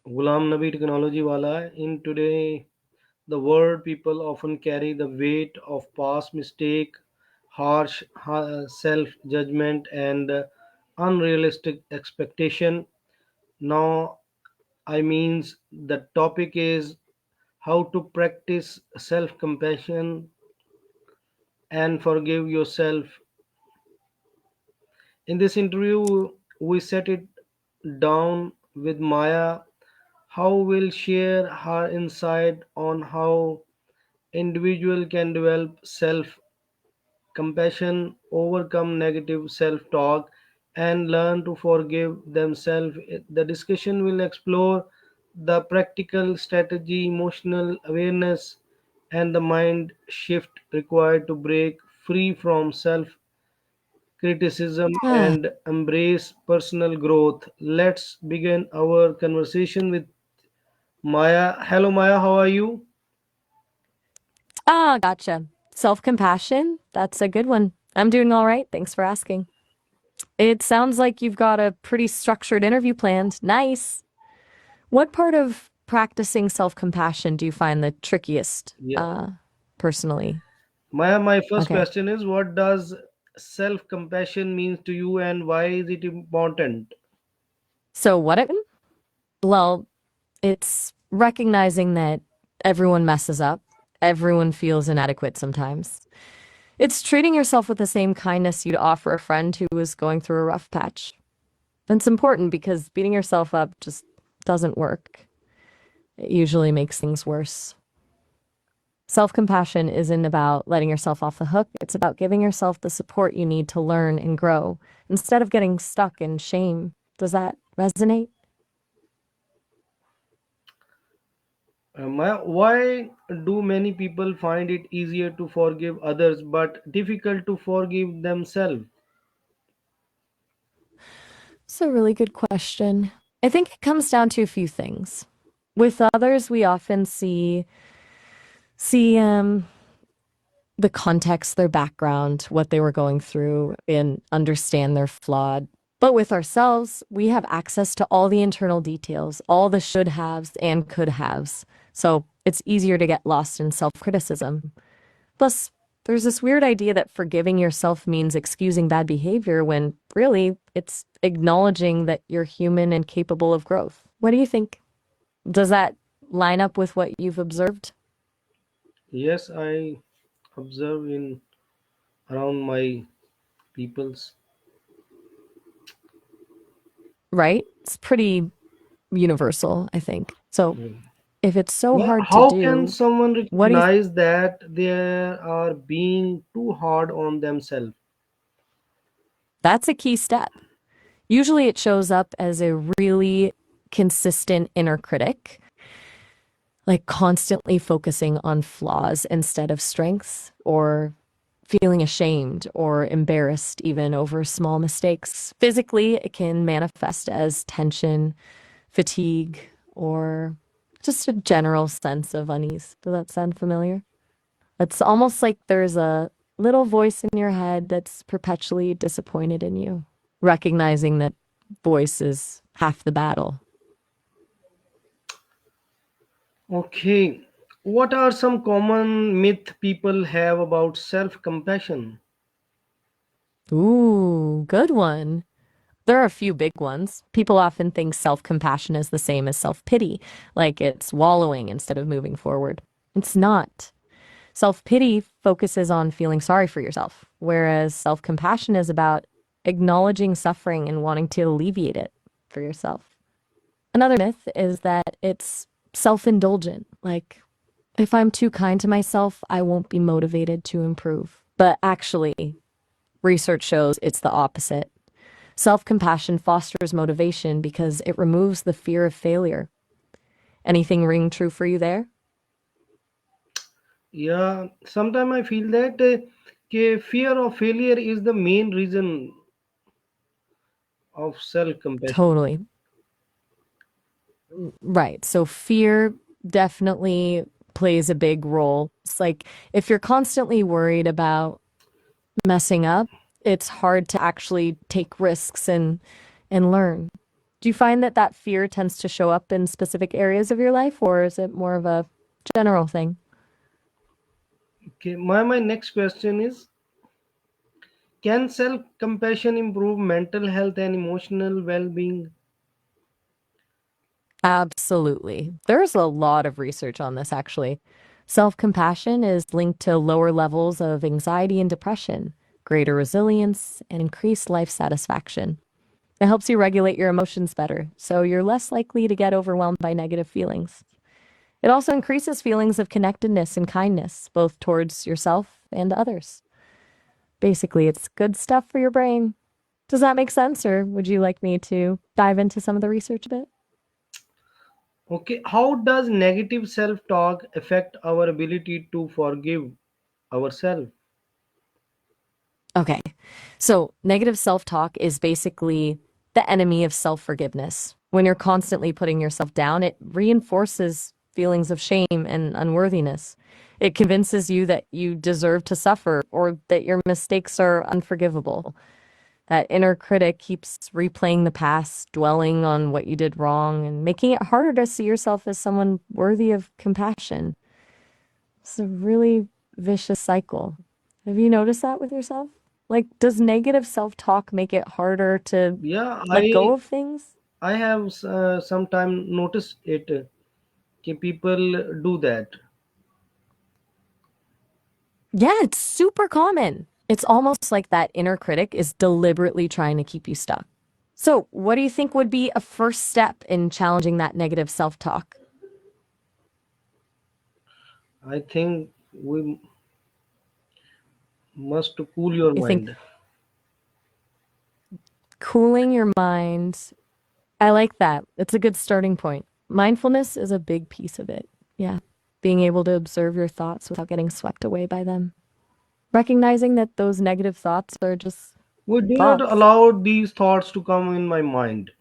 Gulam Nabi Technology Wala. In today, the world, people often carry the weight of past mistake, harsh self-judgment, and unrealistic expectation. Now, I means the topic is how to practice self-compassion and forgive yourself. In this interview, we set it down with Maya, how will share her insight on how individual can develop self compassion, overcome negative self talk, and learn to forgive themselves. The discussion will explore the practical strategy, emotional awareness, and the mind shift required to break free from self criticism Ah, and embrace personal growth. Let's begin our conversation with Maya. Hello, Maya, how are you? gotcha. Self-compassion, that's a good one. I'm doing all right. Thanks for asking. It sounds like you've got a pretty structured interview planned. Nice. What part of practicing self-compassion do you find the trickiest, Yeah. personally? Maya, my first Okay. question is what does self compassion means to you and why is it important? So well, it's recognizing that everyone messes up. Everyone feels inadequate sometimes. It's treating yourself with the same kindness you'd offer a friend who was going through a rough patch. And it's important because beating yourself up just doesn't work. It usually makes things worse. Self compassion isn't about letting yourself off the hook, it's about giving yourself the support you need to learn and grow instead of getting stuck in shame. Does that resonate? Maya, why do many people find it easier to forgive others but difficult to forgive themselves? It's a really good question. I think it comes down to a few things. With others, we often see the context, their background, what they were going through, and understand their flawed. But with ourselves, we have access to all the internal details, all the should haves and could haves. So it's easier to get lost in self criticism. Plus, there's this weird idea that forgiving yourself means excusing bad behavior when really it's acknowledging that you're human and capable of growth. What do you think? Does that line up with what you've observed? Yes, I observe in around my peoples. Right? It's pretty universal, I think. So Mm. if it's so Well, hard to how can do, someone what do you recognize that they are being too hard on themselves? that's a key step. Usually it shows up as a really consistent inner critic, like constantly focusing on flaws instead of strengths, or feeling ashamed or embarrassed even over small mistakes. Physically, it can manifest as tension, fatigue, or just a general sense of unease. Does that sound familiar? It's almost like there's a little voice in your head that's perpetually disappointed in you, recognizing that voice is half the battle. Okay. What are some common myth people have about self-compassion? Ooh, good one. There are a few big ones. People often think self compassion is the same as self pity, like it's wallowing instead of moving forward. It's not. Self pity focuses on feeling sorry for yourself, whereas self compassion is about acknowledging suffering and wanting to alleviate it for yourself. Another myth is that it's self indulgent, like if I'm too kind to myself, I won't be motivated to improve. But actually, research shows it's the opposite. Self compassion fosters motivation because it removes the fear of failure. Anything ring true for you there? Yeah, sometimes I feel that fear of failure is the main reason of self-compassion. Totally. Right. So fear definitely plays a big role. It's like if you're constantly worried about messing up, it's hard to actually take risks and learn. Do you find that that fear tends to show up in specific areas of your life, or is it more of a general thing? Okay, my next question is, can self compassion improve mental health and emotional well being? Absolutely. There's a lot of research on this, actually. Self compassion is linked to lower levels of anxiety and depression, greater resilience, and increased life satisfaction. It helps you regulate your emotions better, so you're less likely to get overwhelmed by negative feelings. It also increases feelings of connectedness and kindness, both towards yourself and others. Basically, it's good stuff for your brain. Does that make sense, or would you like me to dive into some of the research a bit? Okay, how does negative self talk affect our ability to forgive ourselves? Okay. So, negative self talk is basically the enemy of self forgiveness. When you're constantly putting yourself down, it reinforces feelings of shame and unworthiness. It convinces you that you deserve to suffer or that your mistakes are unforgivable. That inner critic keeps replaying the past, dwelling on what you did wrong, and making it harder to see yourself as someone worthy of compassion. It's a really vicious cycle. Have you noticed that with yourself? Like, does negative self talk make it harder to Yeah, let go of things? I have sometime noticed it. Okay, people do that. Yeah, it's super common. It's almost like that inner critic is deliberately trying to keep you stuck. So, what do you think would be a first step in challenging that negative self talk? I think we must cool your You think mind. cooling your mind, I like that. It's a good starting point. Mindfulness is a big piece of it. Yeah. Being able to observe your thoughts without getting swept away by them. Recognizing that those negative thoughts are just We do not thoughts. allow these thoughts to come in my mind.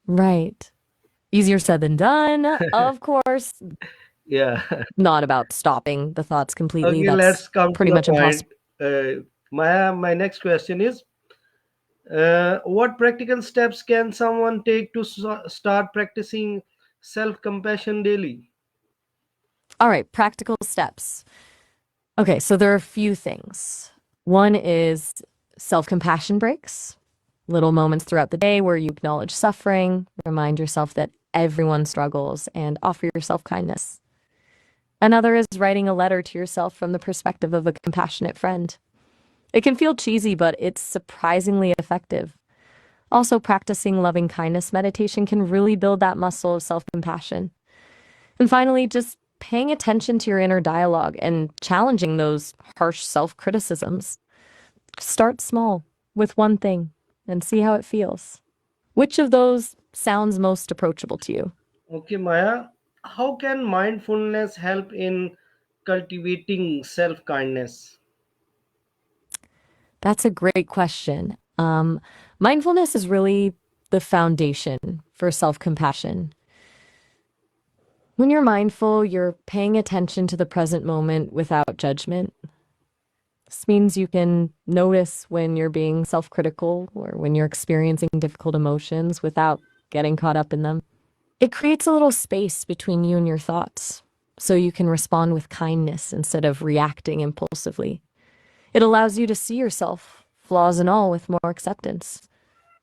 Right. Easier said than done, of course. Yeah. Not about stopping the thoughts completely. Okay, That's let's come to pretty the much point. impossible. My next question is, what practical steps can someone take to start practicing self compassion daily? All right, practical steps. Okay, so there are a few things. One is self compassion breaks, little moments throughout the day where you acknowledge suffering, remind yourself that everyone struggles, and offer yourself kindness. Another is writing a letter to yourself from the perspective of a compassionate friend. It can feel cheesy, but it's surprisingly effective. Also, practicing loving kindness meditation can really build that muscle of self compassion. And finally, just paying attention to your inner dialogue and challenging those harsh self criticisms. Start small with one thing and see how it feels. Which of those sounds most approachable to you? Okay, Maya, how can mindfulness help in cultivating self kindness? That's a great question. Mindfulness is really the foundation for self compassion. When you're mindful, you're paying attention to the present moment without judgment. This means you can notice when you're being self critical or when you're experiencing difficult emotions without getting caught up in them. It creates a little space between you and your thoughts so you can respond with kindness instead of reacting impulsively. It allows you to see yourself, flaws and all, with more acceptance.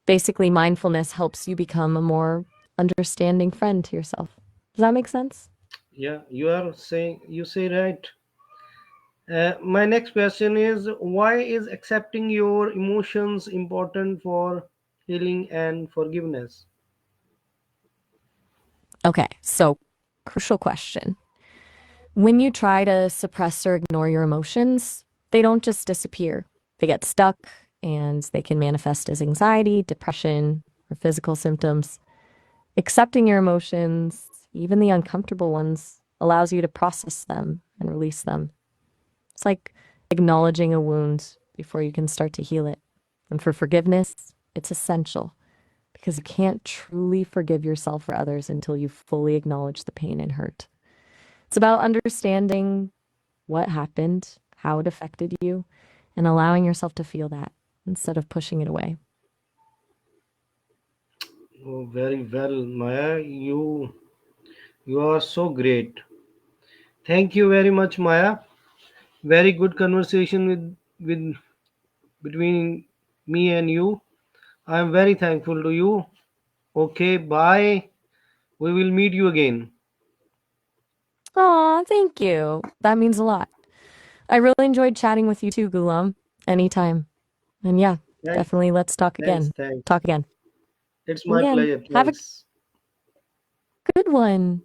Basically, mindfulness helps you become a more understanding friend to yourself. Does that make sense? Yeah, you say right. My next question is, why is accepting your emotions important for healing and forgiveness? Okay, so crucial question. When you try to suppress or ignore your emotions, they don't just disappear. They get stuck and they can manifest as anxiety, depression, or physical symptoms. Accepting your emotions, even the uncomfortable ones, allows you to process them and release them. It's like acknowledging a wound before you can start to heal it. And for forgiveness, it's essential because you can't truly forgive yourself or others until you fully acknowledge the pain and hurt. It's about understanding what happened, how it affected you, and allowing yourself to feel that instead of pushing it away. Oh, very well, Maya. You are so great. Thank you very much, Maya. Very good conversation with between me and you. I am very thankful to you. Okay, bye. We will meet you again. Aw, thank you. That means a lot. I really enjoyed chatting with you too, Gulam. Anytime. And yeah, Thanks, definitely let's talk thanks, again. thanks. Talk again. It's my Again. pleasure. Have a Thanks. good one.